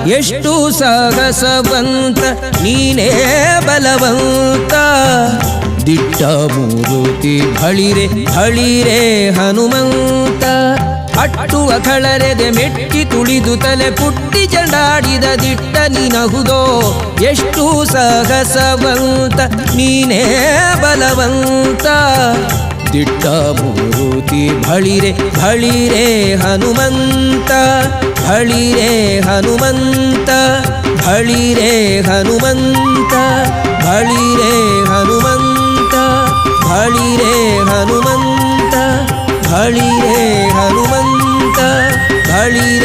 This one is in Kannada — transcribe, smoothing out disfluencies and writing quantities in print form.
ಎಷ್ಟು ಸಾಹಸವಂತ ನೀನೇ ಬಲವಂತ ದಿಟ್ಟ ಮೂರುತಿ ಬಳಿರೆ ಬಳಿರೆ ಹನುಮಂತ ಅಟ್ಟುವ ಕಳರೆದೆ ಮೆಟ್ಟಿ ತುಳಿದು ತಲೆ ಪುಟ್ಟಿ ಚಂಡಾಡಿದ ದಿಟ್ಟ ನೀನಹುದೋ ಎಷ್ಟು ಸಾಹಸವಂತ ನೀನೇ ಬಲವಂತ ದಿಟ್ಟ ಮೂರುತಿ ಬಳಿರೆ ಬಳಿರೆ ಹನುಮಂತ ಬಳಿರೆ ಹನುಮಂತ ಬಳಿರೆ ಹನುಮಂತ ಬಳಿರೆ ಹನುಮಂತ ಬಳಿರೆ ಹನುಮಂತ ಬಳಿರೆ ಹನುಮಂತ ಬಳಿರೆ